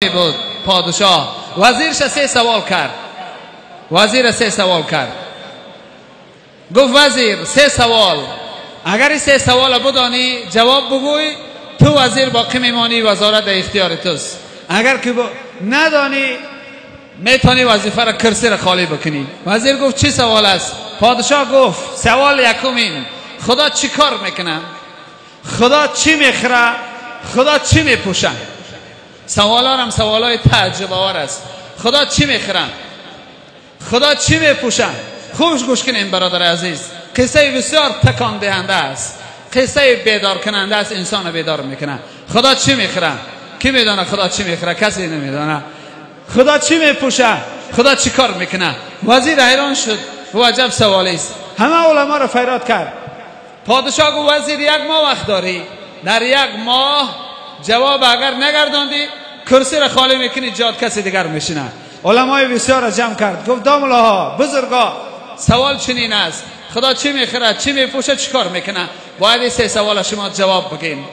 بود پادشاه وزیرش سه سوال کرد. وزیر سه سوال کرد. گفت وزیر سه سوال، اگر این سه سوال بدانی جواب بگوی تو وزیر باقی میمانی، وزارت در اختیار توست. اگر که ندانی میتونی وظیفه را کرسی را خالی بکنی. وزیر گفت چی سوال است؟ پادشاه گفت سوال یکمین، خدا چی کار میکنه؟ خدا چی میخره؟ خدا چی میپوشه؟ سوالا هم سوالای تعجب آور است. خدا چی میخره؟ خدا چی میپوشه؟ خوبش گوش کنین برادر عزیز، قصه بسیار تکان دهنده است، قصه بیدار کننده است، انسان بیدار میکنه. خدا چی میخره؟ کی میدونه خدا چی میخره؟ کسی نمیدونه. خدا چی میپوشه؟ خدا چی کار میکنه؟ وزیر حیران شد و عجب سوالی است. همه علما را فریاد کرد. پادشاه گفت وزیر یک ماه وقت داری، در یک ماه جواب اگر نگرداندی کرسی را خالی میکنی، جات کسی دیگر میشینه. علمای بسیار را جمع کرد. گفت داملاها بزرگا، سوال چنین است، خدا چی میخره، چی میپوشه، چی کار میکنه؟ باید این سه سوال شما جواب بگین.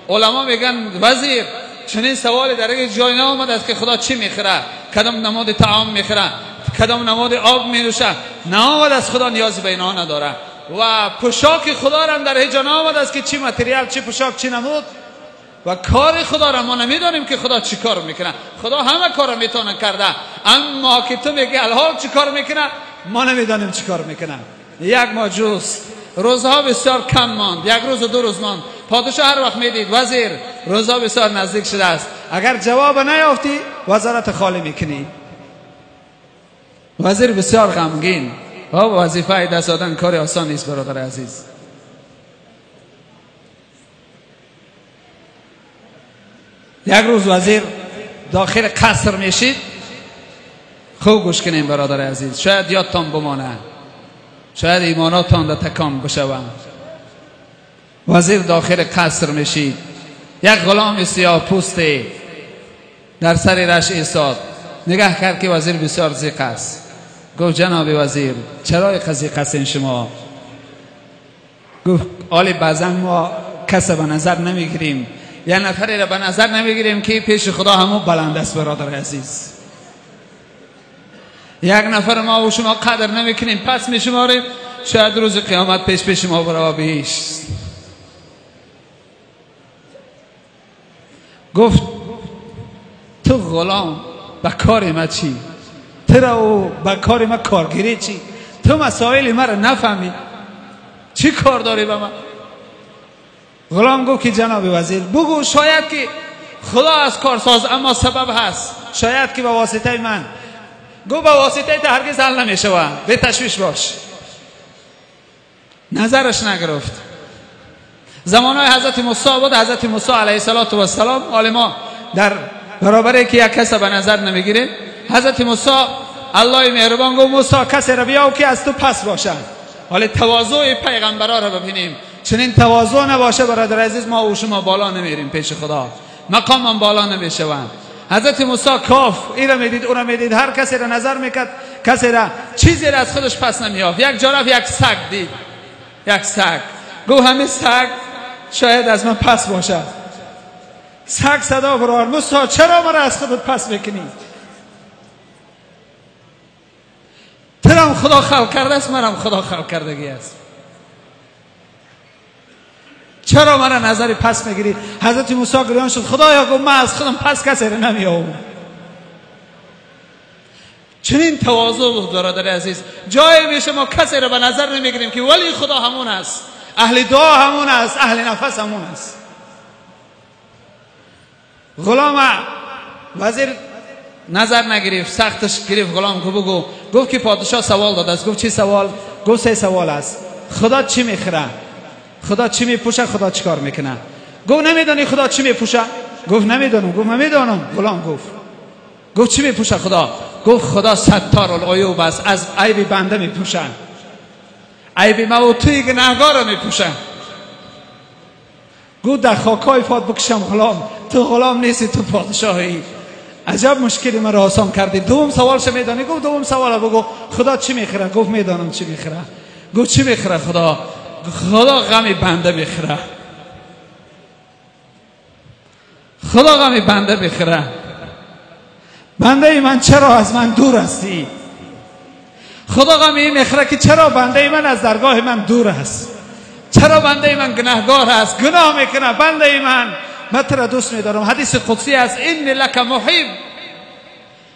علما میگن وزیر چنین سوالی در یک جای نآمده است که خدا چی میخره، کدام نماد طعام میخره، کدام نماد آب مینوشه. نآمده است، خدا نیازی به اینا نداره. و پوشاک خدا را هم در هیچ جا نآمده است که چی متریال، چی پوشاک، چی نمود. و کار خدا را ما نمیدانیم که خدا چی کار میکنه. خدا همه کار را میتونه کرده، اما که تو میگی الحال چی کار میکنه، ما نمیدانیم چی کار میکنه. یک ماه جست، روزها بسیار کم ماند، یک روز و دو روز ماند. پادشاه هر وقت میدید وزیر روزها بسیار نزدیک شده است، اگر جواب نیافتی وزارت خالی میکنی. وزیر بسیار غمگین. وظیفه دست دادن کار آسان نیست برادر عزیز. یک روز وزیر داخل قصر میشید. خوب گوش کنین برادر عزیز، شاید یادتان بمانه، شاید ایماناتان در تکان بشوند. وزیر داخل قصر میشید. یک غلام سیاه پوستی در سر رش ایستاد، نگاه کرد که وزیر بسیار ضیق است. گفت جناب وزیر چرا ضیق هستین شما؟ گفت آلی بعضا ما کس به نظر نمیگیریم، یا نفری را به نظر نمیگیریم که پیش خدا همون بلند است برادر عزیز. یک نفر ما و شما قدر نمیکنیم، پس میشماریم، شاید روز قیامت پیش ما برای بیش. گفت تو غلام به کار ما چی؟ ترا و به کار ما کارگیری چی؟ تو مسائل ما را نفهمی، چی کار داری به ما؟ غلام گفت که جناب وزیر بگو، شاید که خدا از کارساز اما سبب هست، شاید که به واسطه من. گفت به واسطه تو هرگز حل نمیشه، به تشویش باش. نظرش نگرفت. زمانهای حضرت موسی بود. حضرت موسی علیه السلام عالما در برابر که یک کس به نظر نمیگیره، حضرت موسی الله مهربان گفت موسی کسی را بیاو که از تو پس باشد. حالا تواضع پیغمبرا را ببینیم. چنین تواضع نباشه برادر عزیز، ما و شما بالا نمیریم پیش خدا، مقام هم بالا نمیشوند. حضرت موسی کاف این را میدید، اون را میدید، هر کسی را نظر میکرد، کسی را چیزی را از خودش پس نمیافت. یک جا رفت یک سگ دید، یک سگ. گفت همین سگ شاید از من پس باشه. سگ صدا برآورد موسی چرا ما را از خودت پس میکنی؟ ترم خدا خلق کرده است، منم خدا خلق کردگی است، چرا من را نظری پس میگیری؟ حضرت موسی گریان شد. خدایا گفت من از خودم پس کسی را نمیام. چنین تواضع بود برادر عزیز. جایی میشه ما کسی را به نظر نمیگیریم که ولی خدا همون است، اهل دعا همون است، اهل نفس همون است. غلام وزیر نظر نگرفت، سختش گرفت. غلام کو بگو. گفت که پادشاه سوال داده است. گفت چی سوال؟ گفت سه سوال است. خدا چی میخره؟ خدا چی میپوشه؟ خدا چی کار میکنه؟ گفت نمیدانی خدا چی میپوشه؟ گفت نمیدانم. گفت من میدانم. غلام گفت چی میپوشه خدا؟ گفت خدا ستار العیوب است، از عیب بنده میپوشه، عیب ما و توی گناهگار میپوشه. گفت در خاکای فات بکشم غلام، تو غلام نیستی، تو پادشاهی. عجب مشکلی مرا آسان کردی. دوم سوالش میدانی؟ گفت دوم سوال بگو، خدا چی میخره؟ گفت میدانم چی میخره. گفت چی میخره خدا؟ خدا غم بنده میخره. خدا غم بنده میخره. بنده من چرا از من دور هستی؟ خدا غمی میخوره که چرا بنده من از درگاه من دور است؟ چرا بنده من گناهگار است، گناه میکنه؟ بنده من تو را دوست میدارم. حدیث قدسی است: انی لک محب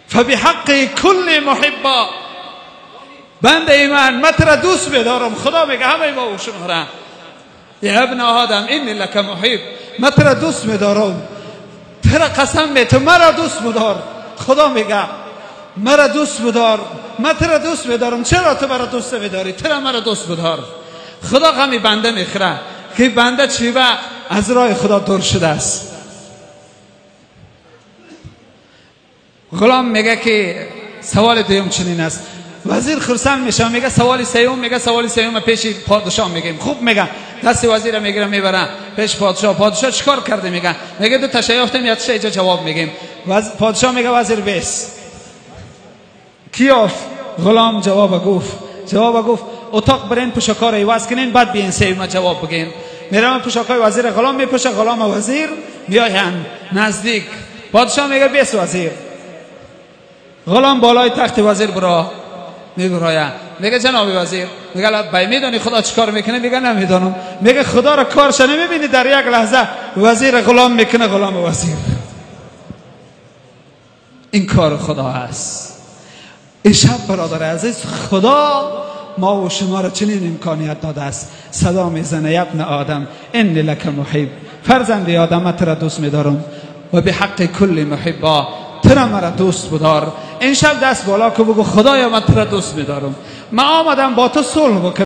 فبحق کل محبا. بنده من تو را دوست میدارم. خدا میگه همه ما شما یا ابن آدم انی لک محب، من تو را دوست میدارم. تو را قسم می تو مرا دوست بدار. خدا میگه مرا دوست بدار، من تو را دوست میدارم. چرا تو مرا دوست میداری؟ تو را مرا دوست بدار. خدا غمی بنده میخوره که بنده چی با از راه خدا دور شده است. غلام میگه که سوال دوم چنین است. وزیر خرسند میشه، میگه سوال سوم، میگه سوال سوم پیش پادشاه میگیم. خوب میگه دست وزیر میگیره میبره پیش پادشاه. پادشاه چیکار کرده؟ میگه دو تا یافتم، یا اینجا جواب میگیم. پادشاه میگه وزیر بیس کیاف؟ غلام جواب گفت اتاق برین پوشاکار ایواز کنین بعد بیاین سوم جواب بگین. میرم پوشاکای وزیر غلام میپوشه، غلام وزیر میاین نزدیک. پادشاه میگه بیس وزیر. غلام بالای تخت وزیر برا میگراید. میگه جناب وزیر. میگه بای میدونی خدا چیکار میکنه؟ میگه نمیدونم. میگه خدا را کارش نمیبینی؟ در یک لحظه وزیر غلام میکنه غلام وزیر. این کار خدا است. این شب برادر عزیز خدا ما و شما را چنین امکانیت داده است. صدا میزنه: ابن آدم انی لک محب. فرزند آدم تو را دوست میدارم و به حق کل محبا، تو را مرا دوست بدار. این شب دست بالا که بگو خدایا من تو را دوست میدارم. من آمدم با تو صلح بکنم.